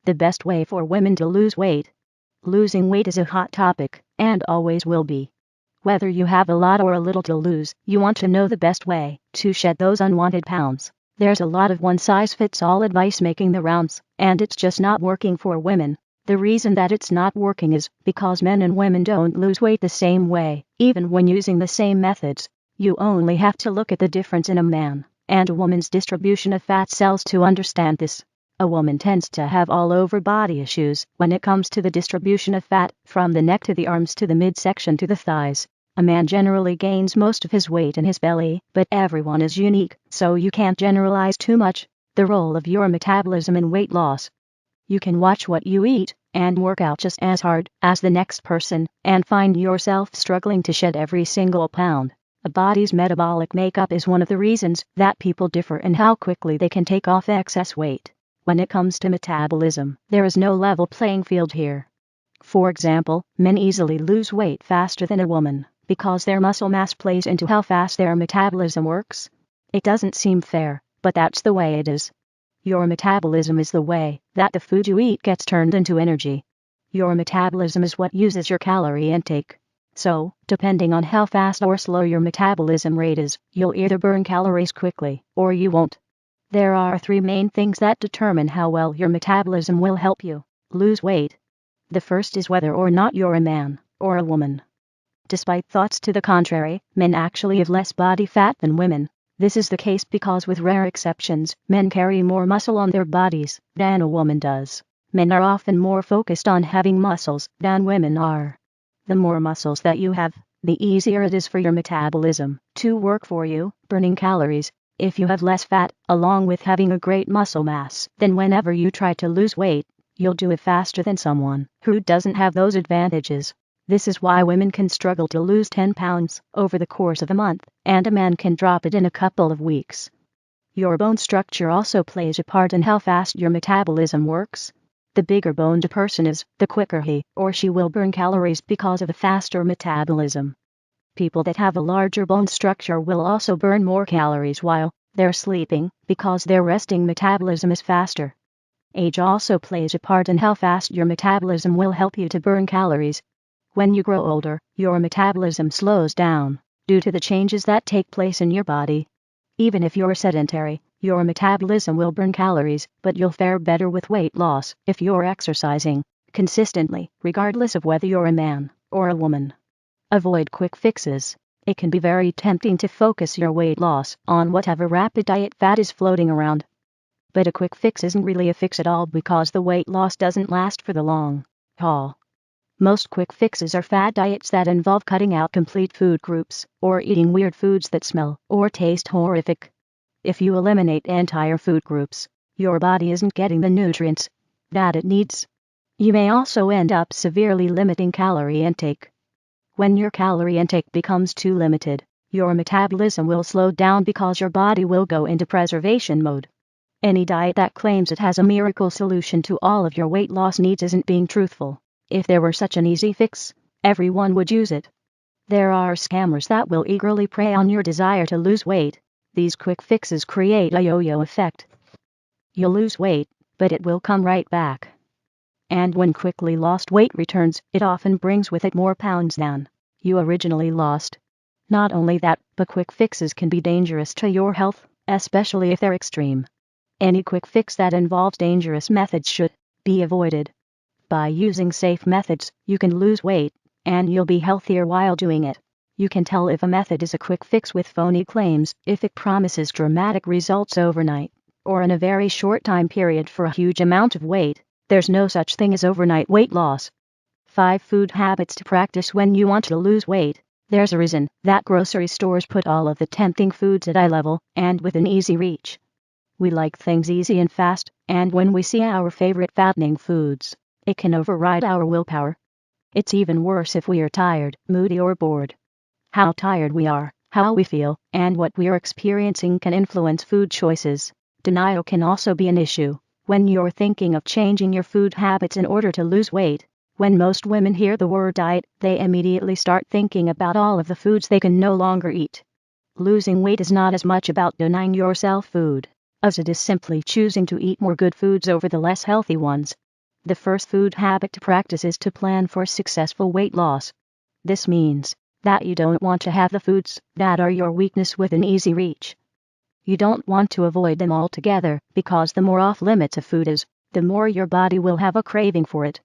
The best way for women to lose weight. Losing weight is a hot topic, and always will be. Whether you have a lot or a little to lose, you want to know the best way to shed those unwanted pounds. There's a lot of one-size-fits-all advice making the rounds, and it's just not working for women. The reason that it's not working is because men and women don't lose weight the same way, even when using the same methods. You only have to look at the difference in a man and a woman's distribution of fat cells to understand this. A woman tends to have all over body issues when it comes to the distribution of fat, from the neck to the arms to the midsection to the thighs. A man generally gains most of his weight in his belly, but everyone is unique, so you can't generalize too much. The role of your metabolism in weight loss. You can watch what you eat and work out just as hard as the next person and find yourself struggling to shed every single pound. A body's metabolic makeup is one of the reasons that people differ in how quickly they can take off excess weight. When it comes to metabolism, there is no level playing field here. For example, men easily lose weight faster than a woman because their muscle mass plays into how fast their metabolism works. It doesn't seem fair, but that's the way it is. Your metabolism is the way that the food you eat gets turned into energy. Your metabolism is what uses your calorie intake. So, depending on how fast or slow your metabolism rate is, you'll either burn calories quickly or you won't. There are 3 main things that determine how well your metabolism will help you lose weight. The first is whether or not you're a man or a woman. Despite thoughts to the contrary, men actually have less body fat than women. This is the case because, with rare exceptions, men carry more muscle on their bodies than a woman does. Men are often more focused on having muscles than women are. The more muscles that you have, the easier it is for your metabolism to work for you, burning calories. If you have less fat, along with having a great muscle mass, then whenever you try to lose weight, you'll do it faster than someone who doesn't have those advantages. This is why women can struggle to lose 10 pounds over the course of a month, and a man can drop it in a couple of weeks. Your bone structure also plays a part in how fast your metabolism works. The bigger boned a person is, the quicker he or she will burn calories because of a faster metabolism. People that have a larger bone structure will also burn more calories while they're sleeping, because their resting metabolism is faster. Age also plays a part in how fast your metabolism will help you to burn calories. When you grow older, your metabolism slows down due to the changes that take place in your body. Even if you're sedentary, your metabolism will burn calories, but you'll fare better with weight loss if you're exercising consistently, regardless of whether you're a man or a woman. Avoid quick fixes. It can be very tempting to focus your weight loss on whatever rapid diet fad is floating around. But a quick fix isn't really a fix at all, because the weight loss doesn't last for the long haul. Most quick fixes are fad diets that involve cutting out complete food groups or eating weird foods that smell or taste horrific. If you eliminate entire food groups, your body isn't getting the nutrients that it needs. You may also end up severely limiting calorie intake. When your calorie intake becomes too limited, your metabolism will slow down because your body will go into preservation mode. Any diet that claims it has a miracle solution to all of your weight loss needs isn't being truthful. If there were such an easy fix, everyone would use it. There are scammers that will eagerly prey on your desire to lose weight. These quick fixes create a yo-yo effect. You'll lose weight, but it will come right back. And when quickly lost weight returns, it often brings with it more pounds than you originally lost. Not only that, but quick fixes can be dangerous to your health, especially if they're extreme. Any quick fix that involves dangerous methods should be avoided. By using safe methods, you can lose weight, and you'll be healthier while doing it. You can tell if a method is a quick fix with phony claims if it promises dramatic results overnight, or in a very short time period for a huge amount of weight. There's no such thing as overnight weight loss. 5 food habits to practice when you want to lose weight. There's a reason that grocery stores put all of the tempting foods at eye level and within easy reach. We like things easy and fast, and when we see our favorite fattening foods, it can override our willpower. It's even worse if we are tired, moody, or bored. How tired we are, how we feel, and what we are experiencing can influence food choices. Denial can also be an issue when you're thinking of changing your food habits in order to lose weight. When most women hear the word diet, they immediately start thinking about all of the foods they can no longer eat. Losing weight is not as much about denying yourself food as it is simply choosing to eat more good foods over the less healthy ones. The first food habit to practice is to plan for successful weight loss. This means that you don't want to have the foods that are your weakness within easy reach. You don't want to avoid them altogether, because the more off limits a food is, the more your body will have a craving for it.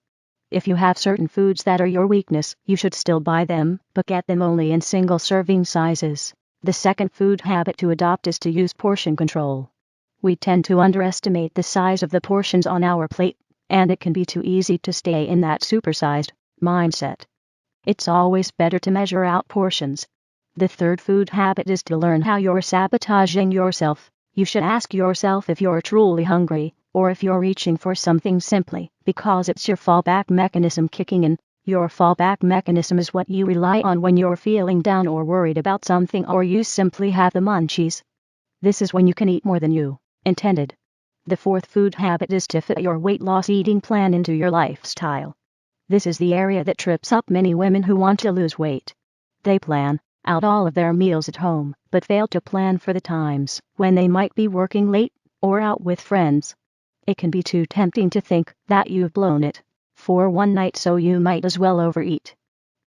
If you have certain foods that are your weakness, you should still buy them, but get them only in single serving sizes. The second food habit to adopt is to use portion control. We tend to underestimate the size of the portions on our plate, and it can be too easy to stay in that supersized mindset. It's always better to measure out portions. The third food habit is to learn how you're sabotaging yourself. You should ask yourself if you're truly hungry, or if you're reaching for something simply because it's your fallback mechanism kicking in. Your fallback mechanism is what you rely on when you're feeling down or worried about something, or you simply have the munchies. This is when you can eat more than you intended. The fourth food habit is to fit your weight loss eating plan into your lifestyle. This is the area that trips up many women who want to lose weight. They plan out all of their meals at home, but fail to plan for the times when they might be working late or out with friends. It can be too tempting to think that you've blown it for one night, so you might as well overeat.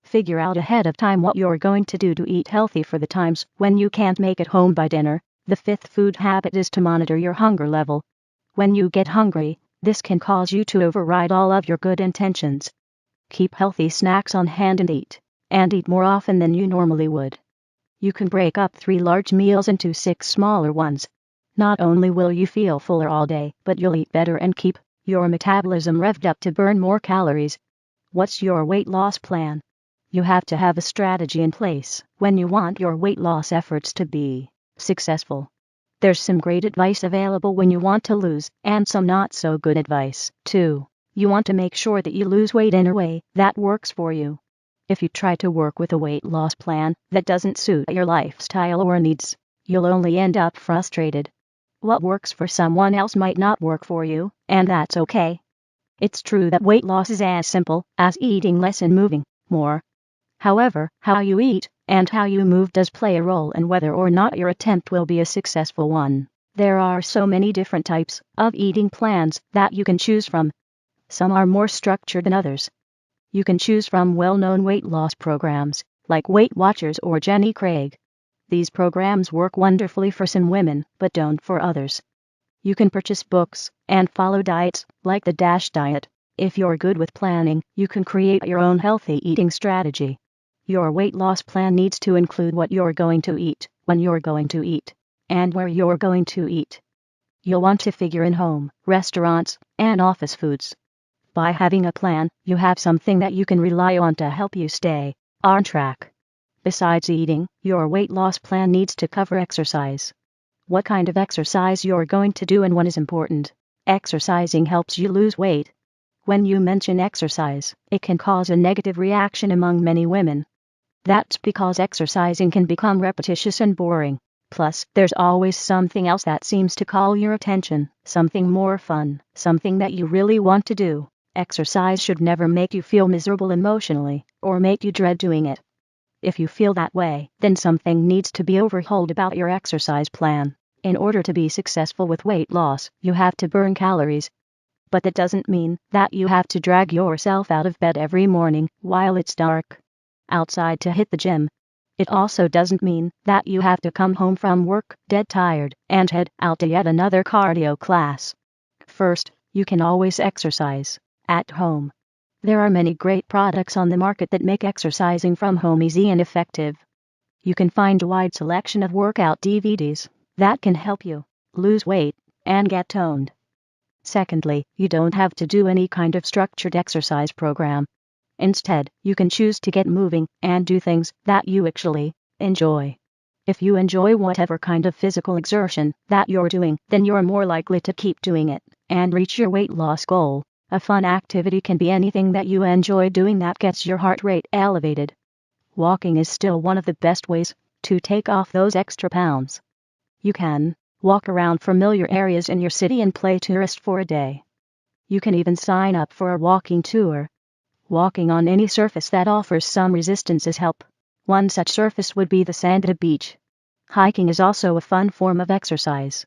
Figure out ahead of time what you're going to do to eat healthy for the times when you can't make it home by dinner. The fifth food habit is to monitor your hunger level. When you get hungry, this can cause you to override all of your good intentions. Keep healthy snacks on hand and eat more often than you normally would. You can break up 3 large meals into 6 smaller ones. Not only will you feel fuller all day, but you'll eat better and keep your metabolism revved up to burn more calories. What's your weight loss plan? You have to have a strategy in place when you want your weight loss efforts to be successful. There's some great advice available when you want to lose, and some not so good advice, too. You want to make sure that you lose weight in a way that works for you. If you try to work with a weight loss plan that doesn't suit your lifestyle or needs, you'll only end up frustrated. What works for someone else might not work for you, and that's okay. It's true that weight loss is as simple as eating less and moving more. However, how you eat and how you move does play a role in whether or not your attempt will be a successful one. There are so many different types of eating plans that you can choose from. Some are more structured than others. You can choose from well-known weight loss programs, like Weight Watchers or Jenny Craig. These programs work wonderfully for some women, but don't for others. You can purchase books and follow diets, like the DASH diet. If you're good with planning, you can create your own healthy eating strategy. Your weight loss plan needs to include what you're going to eat, when you're going to eat, and where you're going to eat. You'll want to figure in home, restaurants, and office foods. By having a plan, you have something that you can rely on to help you stay on track. Besides eating, your weight loss plan needs to cover exercise. What kind of exercise you're going to do and when is important. Exercising helps you lose weight. When you mention exercise, it can cause a negative reaction among many women. That's because exercising can become repetitious and boring. Plus, there's always something else that seems to call your attention, something more fun, something that you really want to do. Exercise should never make you feel miserable emotionally, or make you dread doing it. If you feel that way, then something needs to be overhauled about your exercise plan. In order to be successful with weight loss, you have to burn calories. But that doesn't mean that you have to drag yourself out of bed every morning while it's dark outside to hit the gym. It also doesn't mean that you have to come home from work dead tired and head out to yet another cardio class. First, you can always exercise at home. There are many great products on the market that make exercising from home easy and effective. You can find a wide selection of workout DVDs that can help you lose weight and get toned. Secondly, you don't have to do any kind of structured exercise program. Instead, you can choose to get moving and do things that you actually enjoy. If you enjoy whatever kind of physical exertion that you're doing, then you're more likely to keep doing it and reach your weight loss goal. A fun activity can be anything that you enjoy doing that gets your heart rate elevated. Walking is still one of the best ways to take off those extra pounds. You can walk around familiar areas in your city and play tourist for a day. You can even sign up for a walking tour. Walking on any surface that offers some resistance is help. One such surface would be the sand at a beach. Hiking is also a fun form of exercise.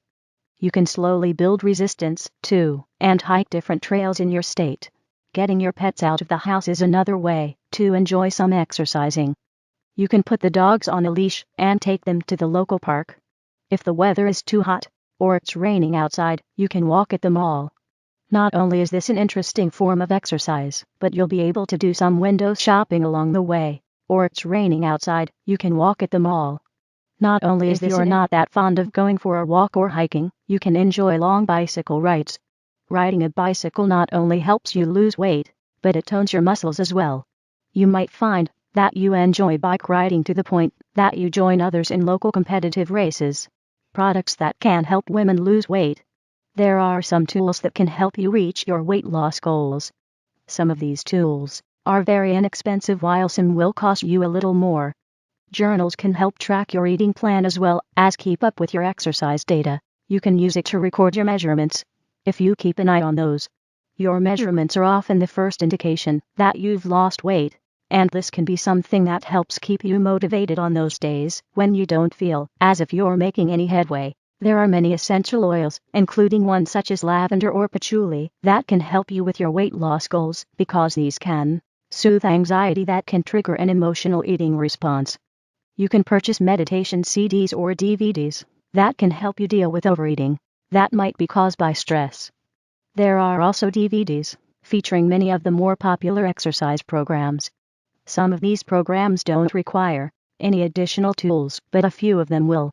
You can slowly build resistance, too, and hike different trails in your state. Getting your pets out of the house is another way to enjoy some exercising. You can put the dogs on a leash and take them to the local park. If the weather is too hot, or it's raining outside, you can walk at the mall. Not only is this an interesting form of exercise, but you'll be able to do some window shopping along the way. Or it's raining outside, you can walk at the mall. Not only is this if you're not that fond of going for a walk or hiking, you can enjoy long bicycle rides. Riding a bicycle not only helps you lose weight, but it tones your muscles as well. You might find that you enjoy bike riding to the point that you join others in local competitive races. Products that can help women lose weight. There are some tools that can help you reach your weight loss goals. Some of these tools are very inexpensive while some will cost you a little more. Journals can help track your eating plan as well as keep up with your exercise data. You can use it to record your measurements. If you keep an eye on those, your measurements are often the first indication that you've lost weight, and this can be something that helps keep you motivated on those days when you don't feel as if you're making any headway. There are many essential oils, including ones such as lavender or patchouli, that can help you with your weight loss goals because these can soothe anxiety that can trigger an emotional eating response. You can purchase meditation CDs or DVDs that can help you deal with overeating that might be caused by stress. There are also DVDs featuring many of the more popular exercise programs. Some of these programs don't require any additional tools, but a few of them will.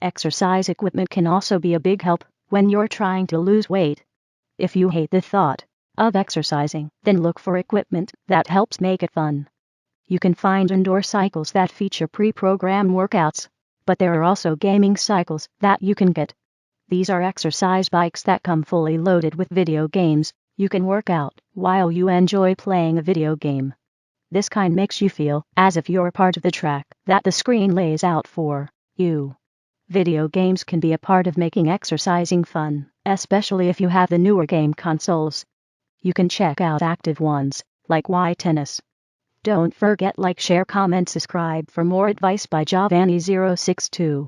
Exercise equipment can also be a big help when you're trying to lose weight. If you hate the thought of exercising, then look for equipment that helps make it fun. You can find indoor cycles that feature pre-programmed workouts, but there are also gaming cycles that you can get. These are exercise bikes that come fully loaded with video games. You can work out while you enjoy playing a video game. This kind makes you feel as if you're part of the track that the screen lays out for you. Video games can be a part of making exercising fun, especially if you have the newer game consoles. You can check out active ones, like Wii Tennis. Don't forget like, share, comment, subscribe for more advice by Giovanni062.